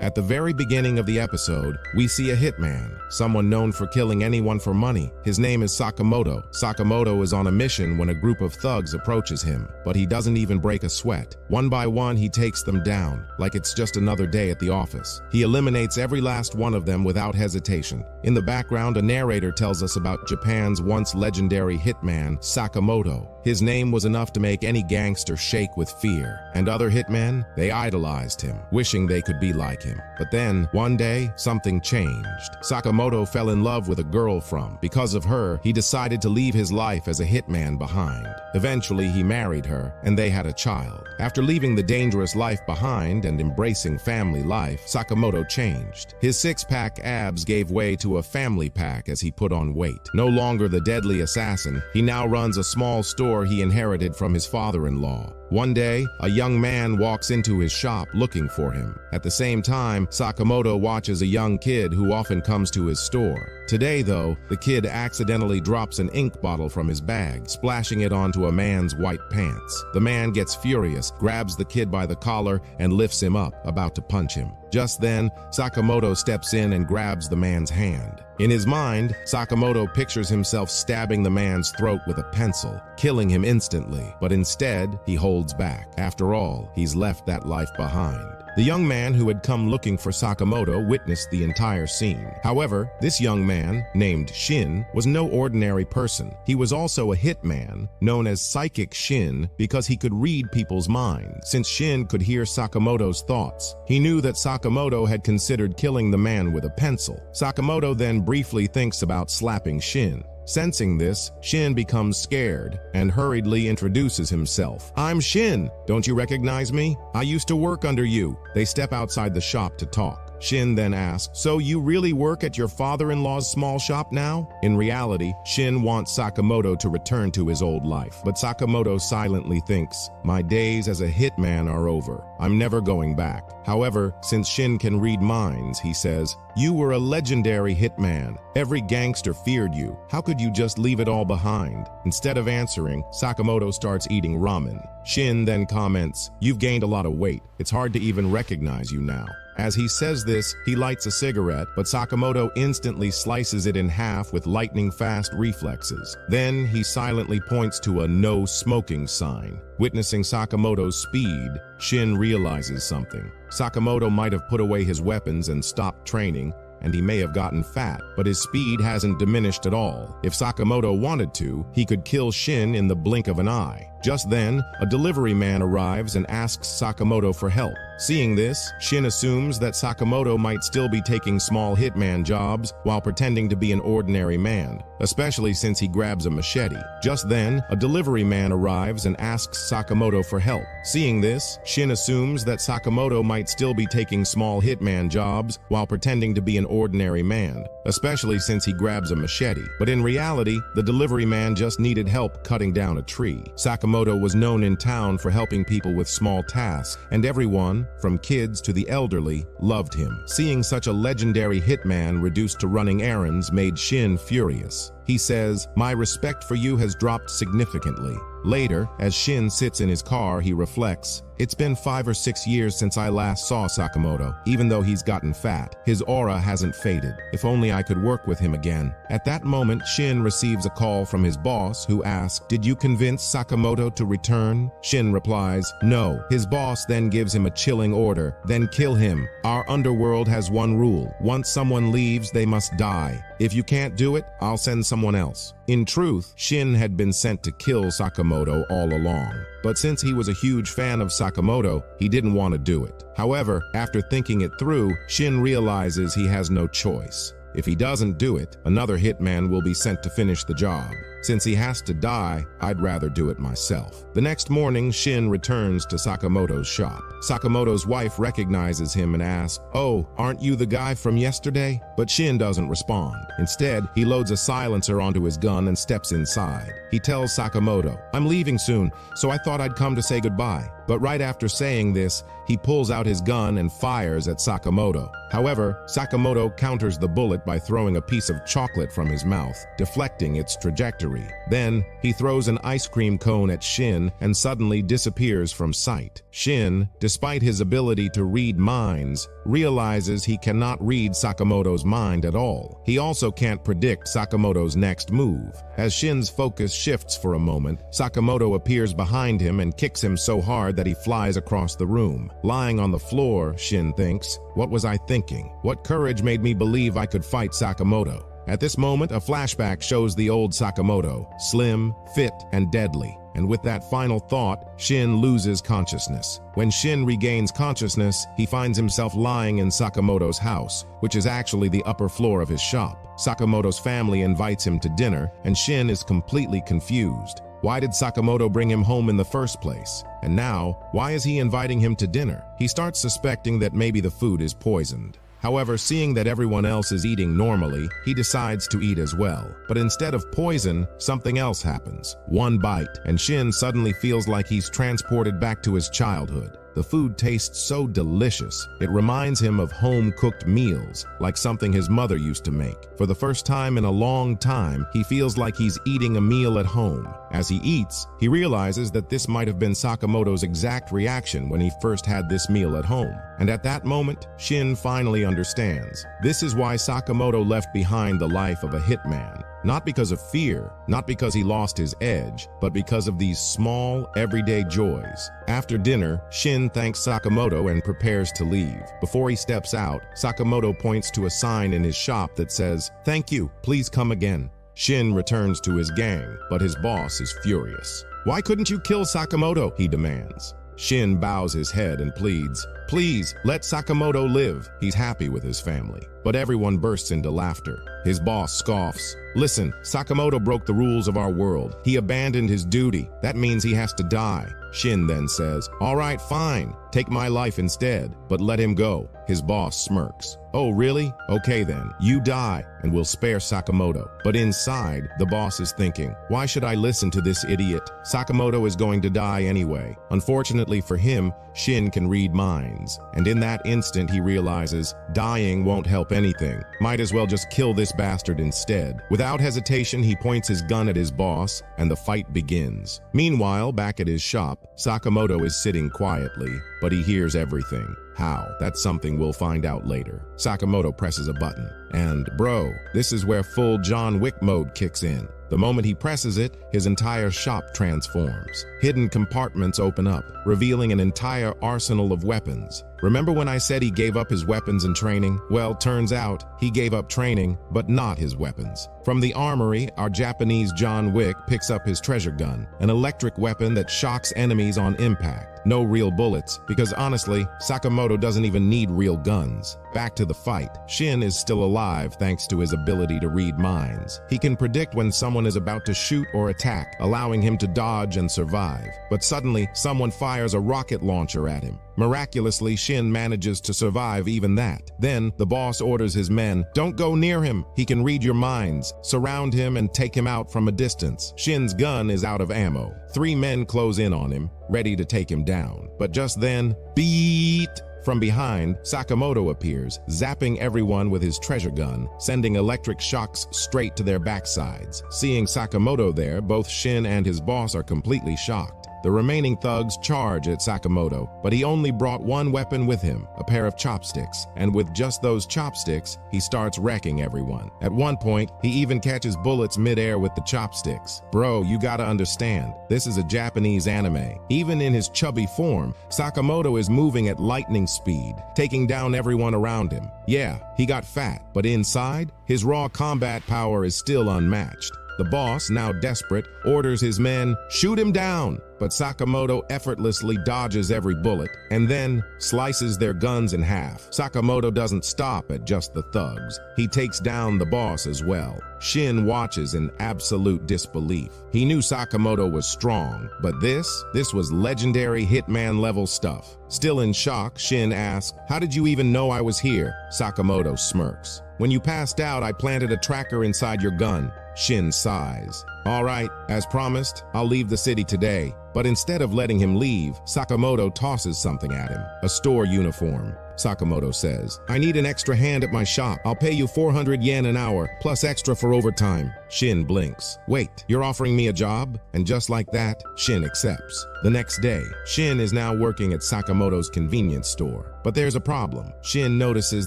At the very beginning of the episode, we see a hitman, someone known for killing anyone for money. His name is Sakamoto. Sakamoto is on a mission when a group of thugs approaches him, but he doesn't even break a sweat. One by one, he takes them down, like it's just another day at the office. He eliminates every last one of them without hesitation. In the background, a narrator tells us about Japan's once legendary hitman, Sakamoto. His name was enough to make any gangster shake with fear, and other hitmen, they idolized him, wishing they could be like him. But then, one day, something changed. Sakamoto fell in love with a girl because of her, he decided to leave his life as a hitman behind. Eventually, he married her, and they had a child. After leaving the dangerous life behind and embracing family life, Sakamoto changed. His six-pack abs gave way to a family pack as he put on weight. No longer the deadly assassin, he now runs a small store he inherited from his father-in-law. One day, a young man walks into his shop looking for him. At the same time, Sakamoto watches a young kid who often comes to his store. Today, though, the kid accidentally drops an ink bottle from his bag, splashing it onto a man's white pants. The man gets furious, grabs the kid by the collar, and lifts him up, about to punch him. Just then, Sakamoto steps in and grabs the man's hand. In his mind, Sakamoto pictures himself stabbing the man's throat with a pencil, killing him instantly, but instead, he holds back. After all, he's left that life behind. The young man who had come looking for Sakamoto witnessed the entire scene. However, this young man, named Shin, was no ordinary person. He was also a hitman, known as Psychic Shin, because he could read people's minds. Since Shin could hear Sakamoto's thoughts, he knew that Sakamoto had considered killing the man with a pencil. Sakamoto then briefly thinks about slapping Shin. Sensing this, Shin becomes scared and hurriedly introduces himself. "I'm Shin. Don't you recognize me? I used to work under you." They step outside the shop to talk. Shin then asks, "So you really work at your father-in-law's small shop now?" In reality, Shin wants Sakamoto to return to his old life. But Sakamoto silently thinks, "My days as a hitman are over. I'm never going back." However, since Shin can read minds, he says, "You were a legendary hitman. Every gangster feared you. How could you just leave it all behind?" Instead of answering, Sakamoto starts eating ramen. Shin then comments, "You've gained a lot of weight. It's hard to even recognize you now." As he says this, he lights a cigarette, but Sakamoto instantly slices it in half with lightning-fast reflexes. Then he silently points to a no smoking sign. Witnessing Sakamoto's speed, Shin realizes something. Sakamoto might have put away his weapons and stopped training, and he may have gotten fat, but his speed hasn't diminished at all. If Sakamoto wanted to, he could kill Shin in the blink of an eye. Just then, a delivery man arrives and asks Sakamoto for help. Seeing this, Shin assumes that Sakamoto might still be taking small hitman jobs while pretending to be an ordinary man, especially since he grabs a machete. Just then, a delivery man arrives and asks Sakamoto for help. Seeing this, Shin assumes that Sakamoto might still be taking small hitman jobs while pretending to be an ordinary man, especially since he grabs a machete. But in reality, the delivery man just needed help cutting down a tree. Sakamoto was known in town for helping people with small tasks, and everyone, from kids to the elderly, loved him. Seeing such a legendary hitman reduced to running errands made Shin furious. He says, "My respect for you has dropped significantly." Later, as Shin sits in his car, he reflects, "It's been 5 or 6 years since I last saw Sakamoto. Even though he's gotten fat, his aura hasn't faded. If only I could work with him again." At that moment, Shin receives a call from his boss who asks, "Did you convince Sakamoto to return?" Shin replies, "No." His boss then gives him a chilling order, "Then kill him. Our underworld has one rule. Once someone leaves, they must die. If you can't do it, I'll send someone else." In truth, Shin had been sent to kill Sakamoto all along. But since he was a huge fan of Sakamoto, he didn't want to do it. However, after thinking it through, Shin realizes he has no choice. If he doesn't do it, another hitman will be sent to finish the job. Since he has to die, I'd rather do it myself. The next morning, Shin returns to Sakamoto's shop. Sakamoto's wife recognizes him and asks, "Oh, aren't you the guy from yesterday?" But Shin doesn't respond. Instead, he loads a silencer onto his gun and steps inside. He tells Sakamoto, "I'm leaving soon, so I thought I'd come to say goodbye." But right after saying this, he pulls out his gun and fires at Sakamoto. However, Sakamoto counters the bullet by throwing a piece of chocolate from his mouth, deflecting its trajectory. fury. Then, he throws an ice cream cone at Shin and suddenly disappears from sight. Shin, despite his ability to read minds, realizes he cannot read Sakamoto's mind at all. He also can't predict Sakamoto's next move. As Shin's focus shifts for a moment, Sakamoto appears behind him and kicks him so hard that he flies across the room. Lying on the floor, Shin thinks, "What was I thinking? What courage made me believe I could fight Sakamoto?" At this moment, a flashback shows the old Sakamoto, slim, fit, and deadly. And with that final thought, Shin loses consciousness. When Shin regains consciousness, he finds himself lying in Sakamoto's house, which is actually the upper floor of his shop. Sakamoto's family invites him to dinner, and Shin is completely confused. Why did Sakamoto bring him home in the first place? And now, why is he inviting him to dinner? He starts suspecting that maybe the food is poisoned. However, seeing that everyone else is eating normally, he decides to eat as well. But instead of poison, something else happens. One bite, and Shin suddenly feels like he's transported back to his childhood. The food tastes so delicious. It reminds him of home-cooked meals, like something his mother used to make. For the first time in a long time, he feels like he's eating a meal at home. As he eats, he realizes that this might have been Sakamoto's exact reaction when he first had this meal at home. And at that moment, Shin finally understands. This is why Sakamoto left behind the life of a hitman. Not because of fear, not because he lost his edge, but because of these small, everyday joys. After dinner, Shin thanks Sakamoto and prepares to leave. Before he steps out, Sakamoto points to a sign in his shop that says, "Thank you, please come again." Shin returns to his gang, but his boss is furious. "Why couldn't you kill Sakamoto?" he demands. Shin bows his head and pleads, "Please, let Sakamoto live. He's happy with his family." But everyone bursts into laughter. His boss scoffs. "Listen, Sakamoto broke the rules of our world. He abandoned his duty. That means he has to die." Shin then says, "All right, fine. Take my life instead, but let him go." His boss smirks. "Oh, really? Okay then. You die, and we'll spare Sakamoto." But inside, the boss is thinking, "Why should I listen to this idiot? Sakamoto is going to die anyway." Unfortunately for him, Shin can read minds, and in that instant he realizes dying won't help anything. Might as well just kill this bastard instead. Without hesitation, he points his gun at his boss, and the fight begins. Meanwhile, back at his shop, Sakamoto is sitting quietly, but he hears everything. How? That's something we'll find out later. Sakamoto presses a button, and bro, this is where full John Wick mode kicks in. The moment he presses it, his entire shop transforms. Hidden compartments open up, revealing an entire arsenal of weapons. Remember when I said he gave up his weapons and training? Well, turns out, he gave up training, but not his weapons. From the armory, our Japanese John Wick picks up his treasure gun, an electric weapon that shocks enemies on impact. No real bullets, because honestly, Sakamoto doesn't even need real guns. Back to the fight. Shin is still alive thanks to his ability to read minds. He can predict when someone is about to shoot or attack, allowing him to dodge and survive. But suddenly, someone fires a rocket launcher at him. Miraculously, Shin manages to survive even that. Then, the boss orders his men, "Don't go near him. He can read your minds. Surround him and take him out from a distance." Shin's gun is out of ammo. 3 men close in on him, ready to take him down. But just then, beat! From behind, Sakamoto appears, zapping everyone with his treasure gun, sending electric shocks straight to their backsides. Seeing Sakamoto there, both Shin and his boss are completely shocked. The remaining thugs charge at Sakamoto, but he only brought one weapon with him, a pair of chopsticks, and with just those chopsticks, he starts wrecking everyone. At one point, he even catches bullets mid-air with the chopsticks. Bro, you gotta understand, this is a Japanese anime. Even in his chubby form, Sakamoto is moving at lightning speed, taking down everyone around him. Yeah, he got fat, but inside, his raw combat power is still unmatched. The boss, now desperate, orders his men, "Shoot him down!" But Sakamoto effortlessly dodges every bullet and then slices their guns in half. Sakamoto doesn't stop at just the thugs. He takes down the boss as well. Shin watches in absolute disbelief. He knew Sakamoto was strong, but this was legendary Hitman level stuff. Still in shock, Shin asks, "How did you even know I was here?" Sakamoto smirks. "When you passed out, I planted a tracker inside your gun." Shin sighs. "All right, as promised, I'll leave the city today." But instead of letting him leave, Sakamoto tosses something at him, a store uniform. Sakamoto says. I need an extra hand at my shop. I'll pay you 400 yen an hour, plus extra for overtime. Shin blinks. Wait, you're offering me a job? And just like that, Shin accepts. The next day, Shin is now working at Sakamoto's convenience store. But there's a problem. Shin notices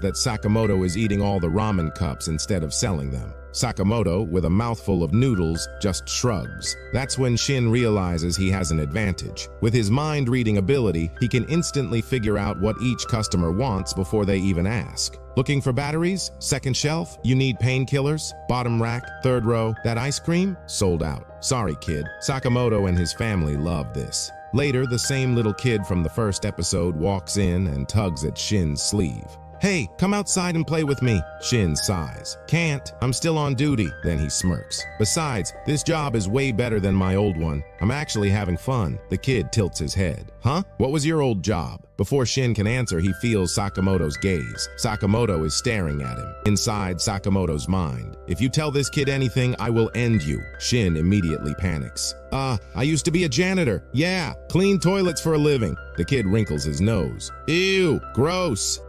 that Sakamoto is eating all the ramen cups instead of selling them. Sakamoto, with a mouthful of noodles, just shrugs. That's when Shin realizes he has an advantage. With his mind-reading ability, he can instantly figure out what each customer wants before they even ask. Looking for batteries? Second shelf? You need painkillers? Bottom rack? Third row? That ice cream? Sold out. Sorry, kid. Sakamoto and his family love this. Later, the same little kid from the first episode walks in and tugs at Shin's sleeve. Hey, come outside and play with me. Shin sighs. Can't, I'm still on duty. Then he smirks. Besides, this job is way better than my old one. I'm actually having fun. The kid tilts his head. Huh? What was your old job? Before Shin can answer, he feels Sakamoto's gaze. Sakamoto is staring at him. Inside Sakamoto's mind. If you tell this kid anything, I will end you. Shin immediately panics. I used to be a janitor. Yeah, clean toilets for a living. The kid wrinkles his nose. Ew, gross.